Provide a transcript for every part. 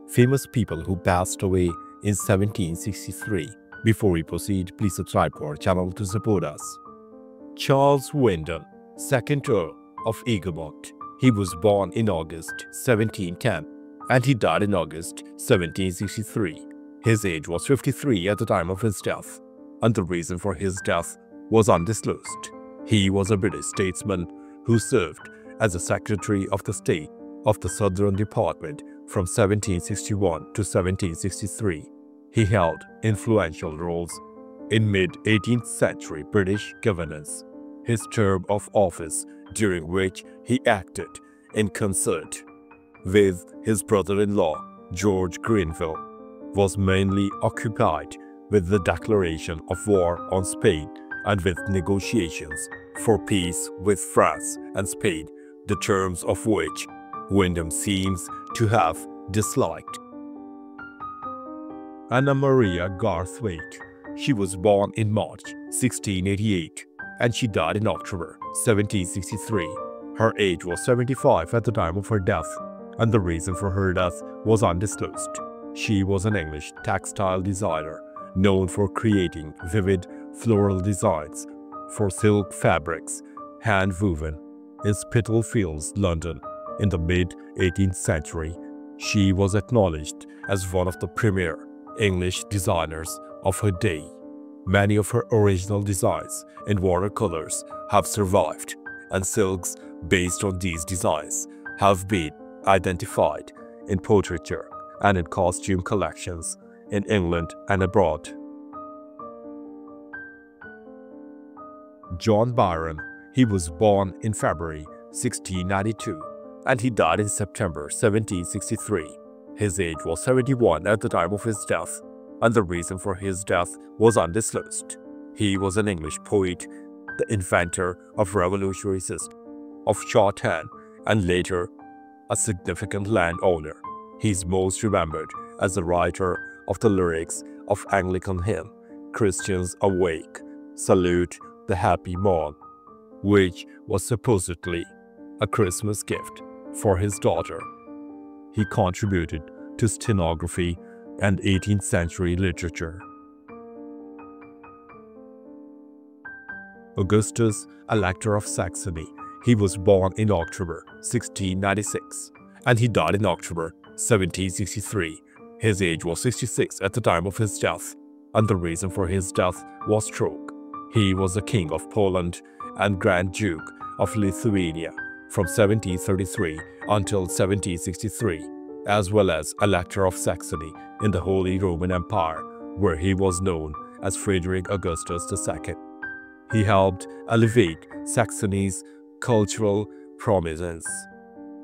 Famous people who passed away in 1763. Before we proceed, please subscribe to our channel to support us. Charles Wyndham, 2nd Earl of Egremont. He was born in August 1710 and he died in August 1763. His age was 53 at the time of his death, and the reason for his death was undisclosed. He was a British statesman who served as the Secretary of the State of the Southern Department from 1761 to 1763. He held influential roles in mid-18th century British governance. His term of office, during which he acted in concert with his brother-in-law George Grenville, was mainly occupied with the declaration of war on Spain and with negotiations for peace with France and Spain, the terms of which Wyndham seems to have disliked. Anna Maria Garthwaite. She was born in March 1688 and she died in October 1763. Her age was 75 at the time of her death, and the reason for her death was undisclosed. She was an English textile designer known for creating vivid floral designs for silk fabrics hand-woven in Spitalfields, London. In the mid-18th century, she was acknowledged as one of the premier English designers of her day. Many of her original designs in watercolors have survived, and silks based on these designs have been identified in portraiture and in costume collections in England and abroad. John Byron. He was born in February 1692 and he died in September 1763. His age was 71 at the time of his death, and the reason for his death was undisclosed. He was an English poet, the inventor of revolutionary system of shorthand, and later a significant landowner. He is most remembered as the writer of the lyrics of Anglican hymn "Christians Awake, Salute the Happy Morn," which was supposedly a Christmas gift for his daughter. He contributed to stenography and 18th century literature. Augustus, Elector of Saxony. He was born in October 1696 and he died in October 1763. His age was 66 at the time of his death, and the reason for his death was stroke. He was the King of Poland and Grand Duke of Lithuania from 1733 until 1763, as well as Elector of Saxony in the Holy Roman Empire, where he was known as Frederick Augustus II. He helped elevate Saxony's cultural prominence.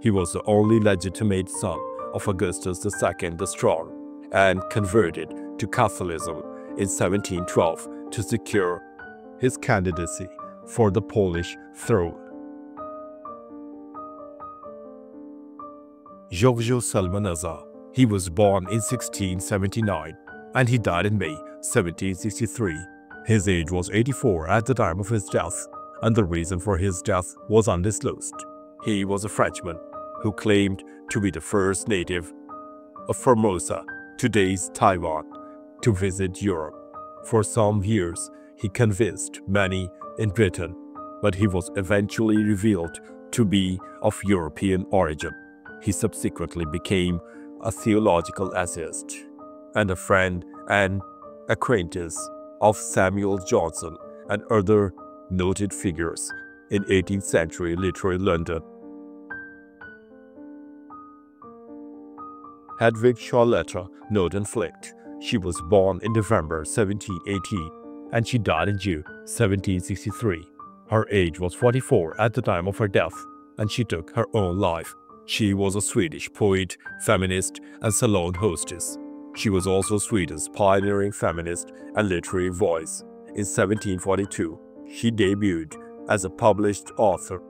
He was the only legitimate son of Augustus II the Strong and converted to Catholicism in 1712 to secure his candidacy for the Polish throne. Giorgio Salmanazar. He was born in 1679 and he died in May 1763. His age was 84 at the time of his death, and the reason for his death was undisclosed. He was a Frenchman who claimed to be the first native of Formosa, today's Taiwan, to visit Europe. For some years, he convinced many in Britain, but he was eventually revealed to be of European origin. He subsequently became a theological essayist and a friend and acquaintance of Samuel Johnson and other noted figures in 18th century literary London. Hedwig Charlotta Nordenflicht. She was born in November 1718 and she died in June 1763. Her age was 44 at the time of her death, and she took her own life. She was a Swedish poet, feminist, and salon hostess. She was also Sweden's pioneering feminist and literary voice. In 1742, she debuted as a published author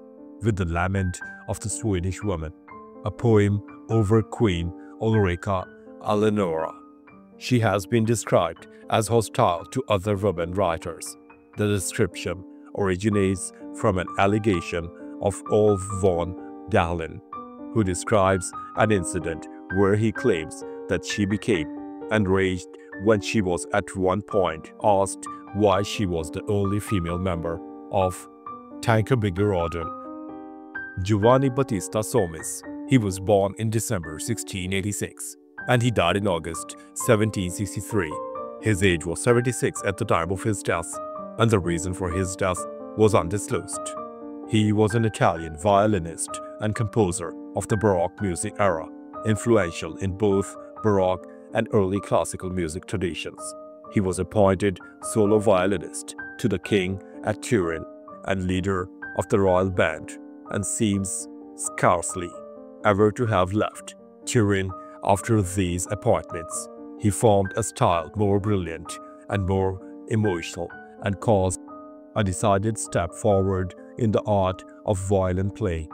with The Lament of the Swedish Woman, a poem over Queen Ulrika Eleonora. She has been described as hostile to other women writers. The description originates from an allegation of Ulf von Dahlen, who describes an incident where he claims that she became enraged when she was at one point asked why she was the only female member of Tanker Bigger Order. Giovanni Battista Somis. He was born in December 1686 and he died in August 1763. His age was 76 at the time of his death, and the reason for his death was undisclosed. He was an Italian violinist and composer of the Baroque music era, influential in both Baroque and early classical music traditions. He was appointed solo violinist to the king at Turin and leader of the royal band, and seems scarcely ever to have left Turin after these appointments. He formed a style more brilliant and more emotional and caused a decided step forward in the art of violin playing.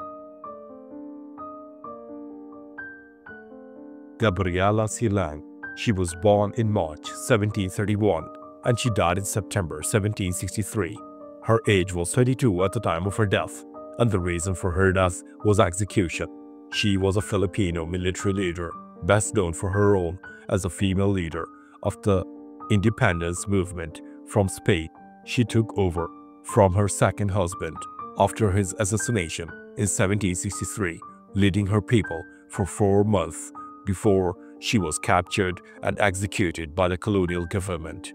Gabriella Silang. She was born in March 1731 and she died in September 1763. Her age was 32 at the time of her death, and the reason for her death was execution. She was a Filipino military leader, best known for her role as a female leader of the independence movement from Spain. She took over from her second husband after his assassination in 1763, leading her people for 4 months before she was captured and executed by the colonial government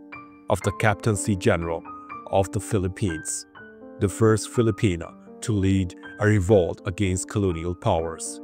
of the Captaincy General of the Philippines, the first Filipina to lead a revolt against colonial powers.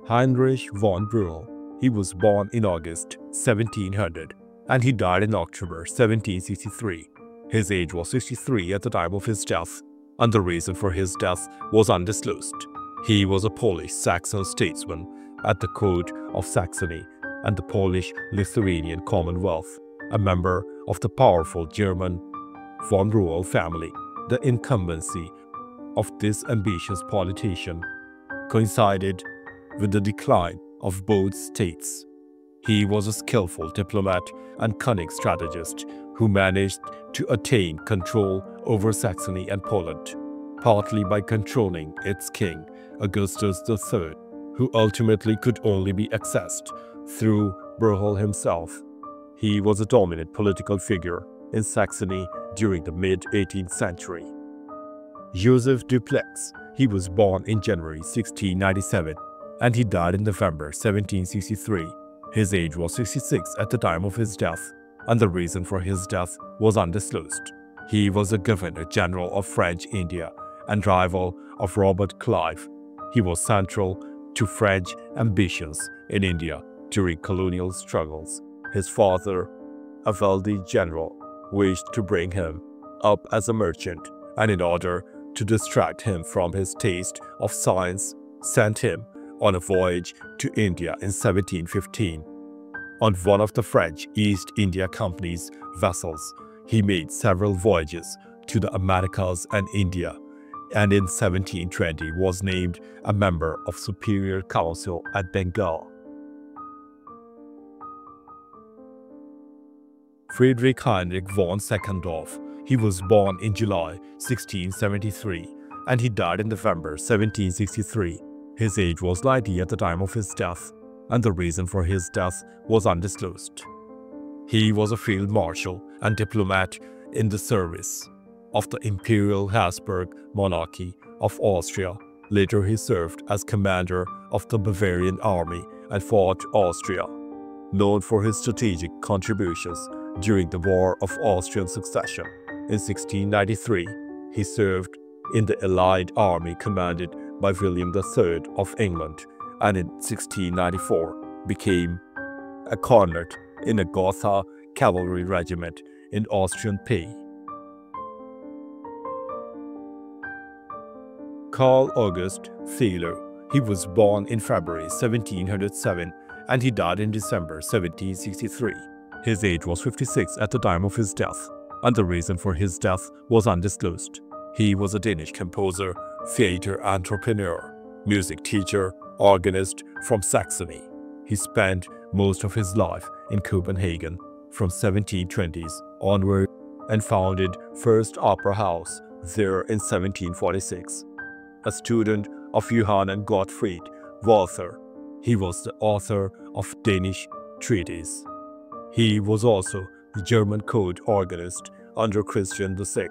Heinrich von Brühl. He was born in August 1700 and he died in October 1763. His age was 63 at the time of his death, and the reason for his death was undisclosed. He was a Polish Saxon statesman at the court of Saxony and the Polish-Lithuanian Commonwealth, a member of the powerful German von Brühl family. The incumbency of this ambitious politician coincided with the decline of both states. He was a skillful diplomat and cunning strategist who managed to attain control over Saxony and Poland, partly by controlling its king, Augustus III, who ultimately could only be accessed through Brühl himself. He was a dominant political figure in Saxony during the mid-18th century. Joseph Duplex. He was born in January 1697 and he died in November 1763. His age was 66 at the time of his death, and the reason for his death was undisclosed. He was a Governor-General of French India and rival of Robert Clive. He was central to French ambitions in India during colonial struggles. His father, a wealthy general, wished to bring him up as a merchant, and in order to distract him from his taste of science, sent him on a voyage to India in 1715. On one of the French East India Company's vessels, he made several voyages to the Americas and India, and in 1720 was named a member of Superior Council at Bengal. Friedrich Heinrich von Seckendorf. He was born in July 1673 and he died in November 1763. His age was 90 at the time of his death, and the reason for his death was undisclosed. He was a field marshal and diplomat in the service of the Imperial Habsburg monarchy of Austria. Later he served as commander of the Bavarian army and fought Austria. Known for his strategic contributions during the War of Austrian Succession, in 1693 he served in the Allied army commanded by William III of England, and in 1694 became a cornet in a Gotha cavalry regiment in Austrian pay. Carl August Thiele. He was born in February 1707 and he died in December 1763. His age was 56 at the time of his death, and the reason for his death was undisclosed. He was a Danish composer, theater entrepreneur, music teacher, organist from Saxony. He spent most of his life in Copenhagen from 1720s onward and founded First Opera House there in 1746. A student of Johann and Gottfried Walther. He was the author of Danish treatise. He was also the German court organist under Christian VI.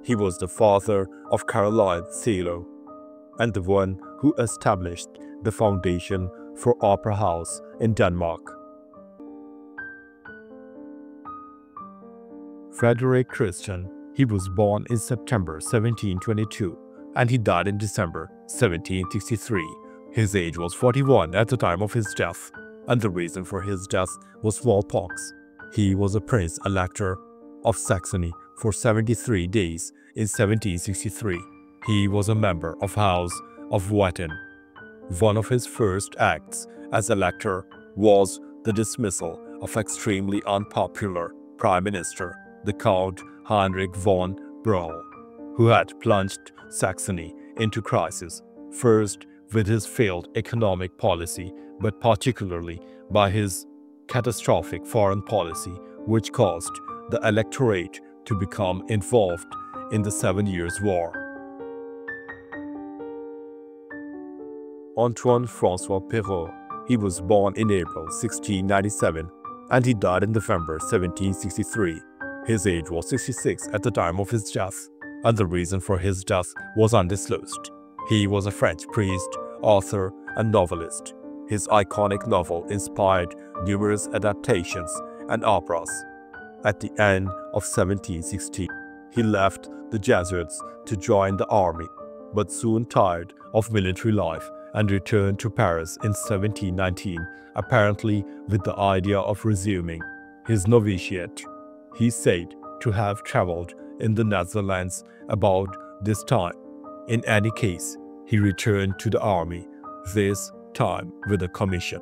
He was the father of Caroline Salo and the one who established the foundation for Opera House in Denmark. Frederick Christian. He was born in September 1722 and he died in December 1763. His age was 41 at the time of his death, and the reason for his death was smallpox. He was a prince-elector of Saxony for 73 days in 1763. He was a member of House of Wettin. One of his first acts as elector was the dismissal of extremely unpopular Prime Minister, the Count Heinrich von Brühl, who had plunged Saxony into crisis, first with his failed economic policy, but particularly by his catastrophic foreign policy, which caused the electorate to become involved in the 7 Years' War. Antoine François Perrault. He was born in April 1697 and he died in November 1763. His age was 66 at the time of his death, and the reason for his death was undisclosed. He was a French priest, author, and novelist. His iconic novel inspired numerous adaptations and operas. At the end of 1760, he left the Jesuits to join the army, but soon tired of military life and returned to Paris in 1719, apparently with the idea of resuming his novitiate. He said to have traveled in the Netherlands about this time. In any case, he returned to the army, this time with a commission.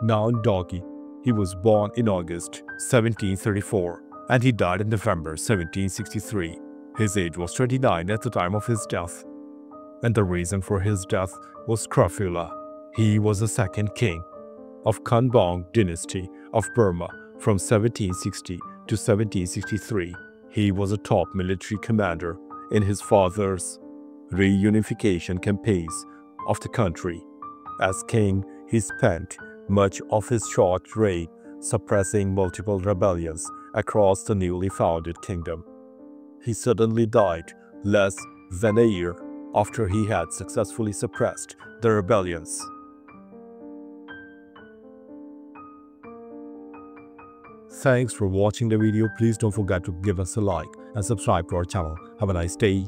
Mount Doggy. He was born in August 1734 and he died in November 1763. His age was 29 at the time of his death, and the reason for his death was scrofula. He was the second king of Kanbong dynasty of Burma from 1760 to 1763. He was a top military commander in his father's reunification campaigns of the country. As king, he spent much of his short reign suppressing multiple rebellions across the newly founded kingdom. He suddenly died less than a year after he had successfully suppressed the rebellions. Thanks for watching the video. Please don't forget to give us a like and subscribe to our channel. Have a nice day.